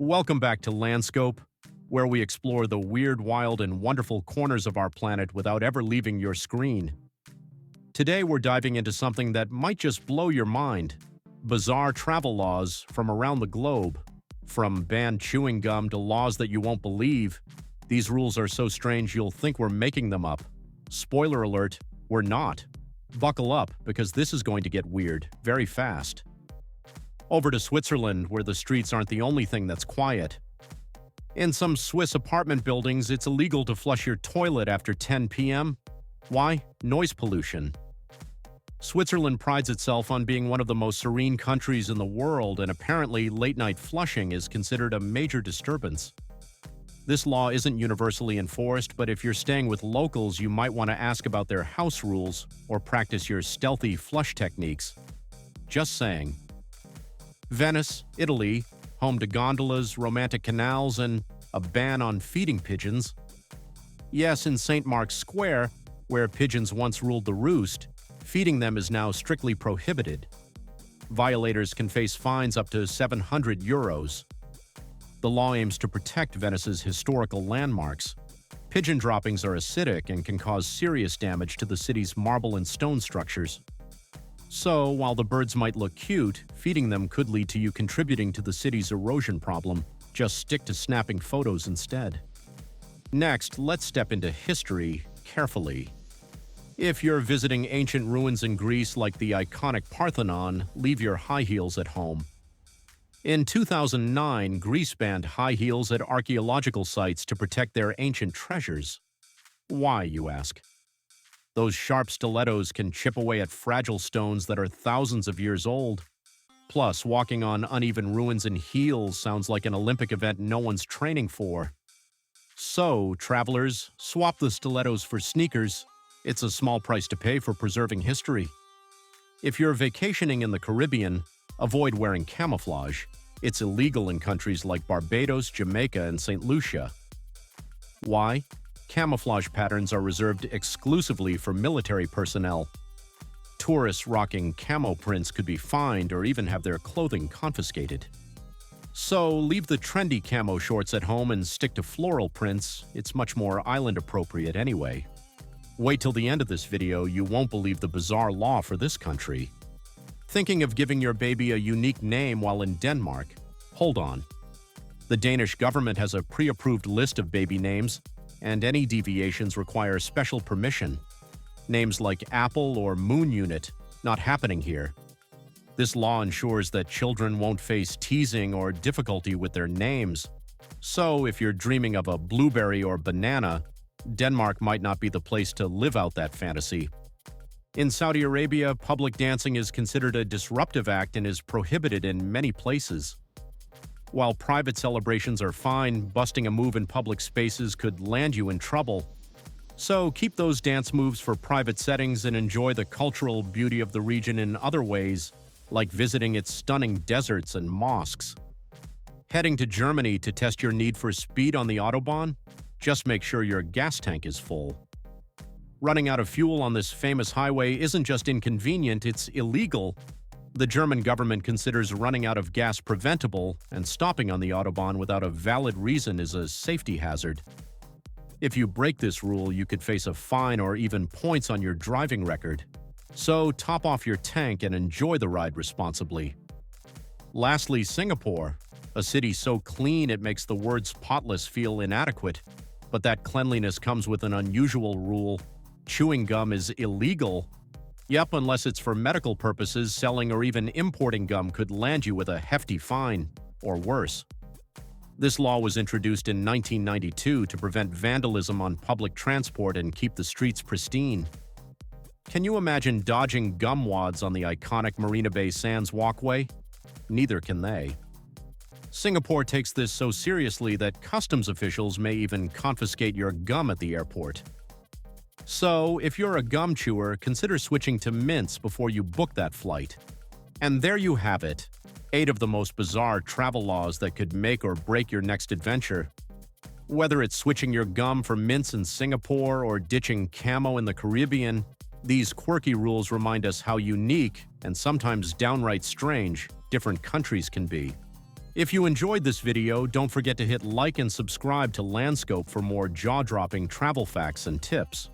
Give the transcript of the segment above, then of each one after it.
Welcome back to LandScope, where we explore the weird, wild, and wonderful corners of our planet without ever leaving your screen. Today we're diving into something that might just blow your mind: bizarre travel laws from around the globe. From banned chewing gum to laws that you won't believe, these rules are so strange you'll think we're making them up. Spoiler alert, we're not. Buckle up, because this is going to get weird very fast. Over to Switzerland, where the streets aren't the only thing that's quiet. In some Swiss apartment buildings, it's illegal to flush your toilet after 10 p.m. Why? Noise pollution. Switzerland prides itself on being one of the most serene countries in the world, and apparently late-night flushing is considered a major disturbance. This law isn't universally enforced, but if you're staying with locals, you might want to ask about their house rules or practice your stealthy flush techniques. Just saying. Venice, Italy, home to gondolas, romantic canals, and a ban on feeding pigeons. Yes, in St. Mark's Square, where pigeons once ruled the roost, feeding them is now strictly prohibited. Violators can face fines up to €700. The law aims to protect Venice's historical landmarks. Pigeon droppings are acidic and can cause serious damage to the city's marble and stone structures. So, while the birds might look cute, feeding them could lead to you contributing to the city's erosion problem. Just stick to snapping photos instead. Next, let's step into history carefully. If you're visiting ancient ruins in Greece like the iconic Parthenon, leave your high heels at home. In 2009, Greece banned high heels at archaeological sites to protect their ancient treasures. Why, you ask? Those sharp stilettos can chip away at fragile stones that are thousands of years old. Plus, walking on uneven ruins in heels sounds like an Olympic event no one's training for. So, travelers, swap the stilettos for sneakers. It's a small price to pay for preserving history. If you're vacationing in the Caribbean, avoid wearing camouflage. It's illegal in countries like Barbados, Jamaica, and St. Lucia. Why? Camouflage patterns are reserved exclusively for military personnel. Tourists rocking camo prints could be fined or even have their clothing confiscated. So, leave the trendy camo shorts at home and stick to floral prints. It's much more island appropriate anyway. Wait till the end of this video, you won't believe the bizarre law for this country. Thinking of giving your baby a unique name while in Denmark? Hold on. The Danish government has a pre-approved list of baby names, and any deviations require special permission. Names like Apple or Moon Unit, not happening here. This law ensures that children won't face teasing or difficulty with their names. So, if you're dreaming of a blueberry or banana, Denmark might not be the place to live out that fantasy. In Saudi Arabia, public dancing is considered a disruptive act and is prohibited in many places. While private celebrations are fine, busting a move in public spaces could land you in trouble. So keep those dance moves for private settings and enjoy the cultural beauty of the region in other ways, like visiting its stunning deserts and mosques. Heading to Germany to test your need for speed on the Autobahn? Just make sure your gas tank is full. Running out of fuel on this famous highway isn't just inconvenient, it's illegal. The German government considers running out of gas preventable, and stopping on the Autobahn without a valid reason is a safety hazard. If you break this rule, you could face a fine or even points on your driving record. So top off your tank and enjoy the ride responsibly. Lastly, Singapore, a city so clean it makes the word spotless feel inadequate. But that cleanliness comes with an unusual rule. Chewing gum is illegal. Yep, unless it's for medical purposes, selling or even importing gum could land you with a hefty fine, or worse. This law was introduced in 1992 to prevent vandalism on public transport and keep the streets pristine. Can you imagine dodging gum wads on the iconic Marina Bay Sands walkway? Neither can they. Singapore takes this so seriously that customs officials may even confiscate your gum at the airport. So, if you're a gum chewer, consider switching to mints before you book that flight. And there you have it, 8 of the most bizarre travel laws that could make or break your next adventure. Whether it's switching your gum for mints in Singapore or ditching camo in the Caribbean, these quirky rules remind us how unique, and sometimes downright strange, different countries can be. If you enjoyed this video, don't forget to hit like and subscribe to LandScope for more jaw-dropping travel facts and tips.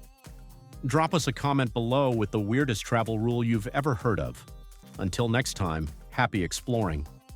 Drop us a comment below with the weirdest travel rule you've ever heard of. Until next time, happy exploring.